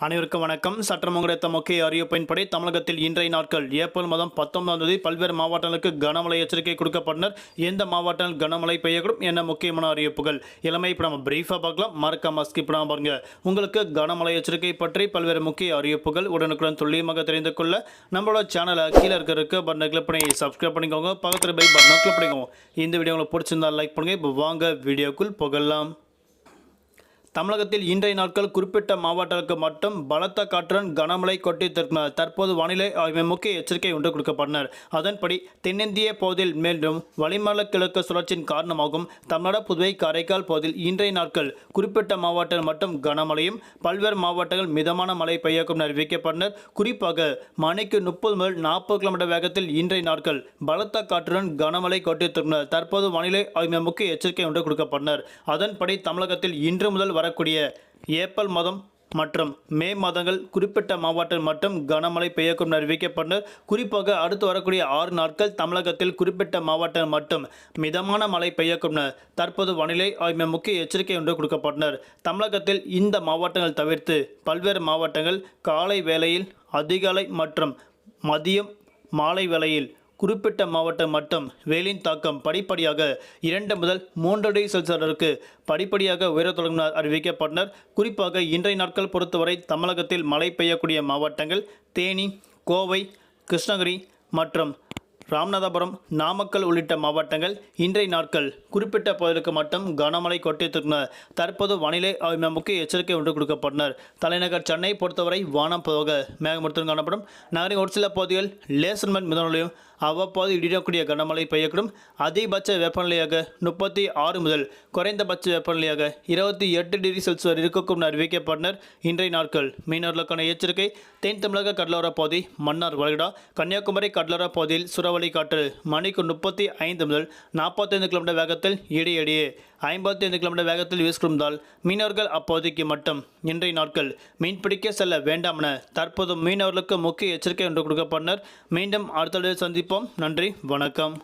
அனைவருக்கும் வணக்கம். சற்றம் கிடைத்த முக்கிய அறிவிப்பின்படி தமிழகத்தில் இன்றைய நாட்கள் ஏப்ரல் மாதம் 19ஆம் தேதி பல்வேறு மாவட்டங்களுக்கு கனமழை எச்சரிக்கை கொடுக்கப்பட்டனர். எந்த மாவட்டங்கள் கனமழை பெய்யக்கூடும் என்ன முக்கியமான அறிவிப்புகள் எல்லாமே இப்போ நம்ம பிரீஃபாக பார்க்கலாம். மறக்காம ஸ்கிப் பண்ணாம பாருங்க. உங்களுக்கு கனமழை எச்சரிக்கை பற்றி பல்வேறு முக்கிய அறிவிப்புகள் உடனுக்குடன் துல்லியமாக தெரிந்து கொள்ள நம்மளோட சேனலை கீழே இருக்க பட்டனை கிளிக் பண்ணி சப்ஸ்கிரைப் பண்ணிக்கோங்க. பக்கத்தில் பெல் பட்டனை கிளிக் பண்ணிக்கோங்க. இந்த வீடியோ உங்களுக்கு பிடிச்சிருந்தா லைக் பண்ணுங்க. இப்போ வாங்க வீடியோக்குள் புகழலாம். தமிழகத்தில் இன்றைய நாட்கள் குறிப்பிட்ட மாவட்டங்களுக்கு மட்டும் பலத்த காற்றுடன் கனமழை கொட்டியிருக்கிறது. தற்போது வானிலை ஆய்வு முக்கிய எச்சரிக்கை ஒன்று கொடுக்கப்பட்டனர். அதன்படி தென்னிந்திய பகுதியில் மேலும் வளிமண்டல கிழக்கு சுழற்சியின் காரணமாகவும் தமிழ்நாடு, புதுவை, காரைக்கால் பகுதியில் இன்றைய நாட்கள் குறிப்பிட்ட மாவட்டங்கள் மட்டும் கனமழையும் பல்வேறு மாவட்டங்கள் மிதமான மழை பெய்யக்கும் அறிவிக்கப்பட்டனர். குறிப்பாக மணிக்கு 30 முதல் 40 கிலோமீட்டர் வேகத்தில் இன்றைய நாட்கள் பலத்த காற்றுடன் கனமழை கொட்டியிருக்கிறது. தற்போது வானிலை ஆய்வு முக்கிய எச்சரிக்கை ஒன்று கொடுக்கப்பட்டனர். அதன்படி தமிழகத்தில் இன்று முதல் வரக்கூடிய ஏப்ரல் மாதம் மற்றும் மே மாதங்கள் குறிப்பிட்ட மாவட்டங்கள் மட்டும் கனமழை பெய்யக்கும் அறிவிக்கப்பட்டனர். குறிப்பாக அடுத்து வரக்கூடிய 6 நாட்கள் தமிழகத்தில் குறிப்பிட்ட மாவட்டங்கள் மட்டும் மிதமான மழை பெய்யக்கும் தற்போது வானிலை ஆய்வு முக்கிய எச்சரிக்கை ஒன்று கொடுக்கப்பட்டனர். தமிழகத்தில் இந்த மாவட்டங்கள் தவிர்த்து பல்வேறு மாவட்டங்கள் காலை வேளையில், அதிகாலை மற்றும் மதியம் மாலை வேளையில் குறிப்பிட்ட மாவட்டம் மட்டும் வெயிலின் தாக்கம் படிப்படியாக 2 முதல் 3 டிகிரி செல்சியஸிற்கு படிப்படியாக உயரத் தொடங்கினார் அறிவிக்கப்பட்டனர். குறிப்பாக இன்றைய நாட்கள் பொறுத்தவரை தமிழகத்தில் மழை பெய்யக்கூடிய மாவட்டங்கள் தேனி, கோவை, கிருஷ்ணகிரி மற்றும் ராமநாதபுரம், நாமக்கல் உள்ளிட்ட மாவட்டங்கள் இன்றைய நாட்கள் குறிப்பிட்ட பகுதிகளுக்கு மட்டும் கனமழை கொட்டியிருந்தனர். தற்போது வானிலை ஆய்வு முக்கிய எச்சரிக்கை ஒன்று கொடுக்கப்பட்டனர். தலைநகர் சென்னை பொறுத்தவரை வானம் பொதுவாக மேகமூட்டத்துடன் காணப்படும். நகரின் ஒரு சில பகுதிகள் லேசர் மிதமலையும் அவ்வப்போது இடியக்கூடிய கனமழை பெய்யக்கூடும். அதிகபட்ச வெப்பநிலையாக 36 முதல் குறைந்தபட்ச வெப்பநிலையாக 28 டிகிரி செல்சியஸ் இருக்கக்கூடும் அறிவிக்கப்பட்டனர். இன்றைய நாட்கள் மீனவர்களுக்கான எச்சரிக்கை. தென் தமிழக கடலோர பகுதி, மன்னார் வளைகுடா, கன்னியாகுமரி கடலோர பகுதியில் சூறாவளி காற்று மணிக்கு 35 முதல் 45 கிலோமீட்டர் வேகத்தில் இடையிடையே 55 கிலோமீட்டர் வேகத்தில் வீசிக்கொண்டால் மீனவர்கள் அப்பகுதிக்கு மட்டும் இன்றைய நாட்கள் மீன்பிடிக்க செல்ல வேண்டாம் என தற்போது மீனவர்களுக்கு முக்கிய எச்சரிக்கை ஒன்று கொடுக்கப்பட்டனர். மீண்டும் அடுத்த சந்திப்போம். நன்றி, வணக்கம்.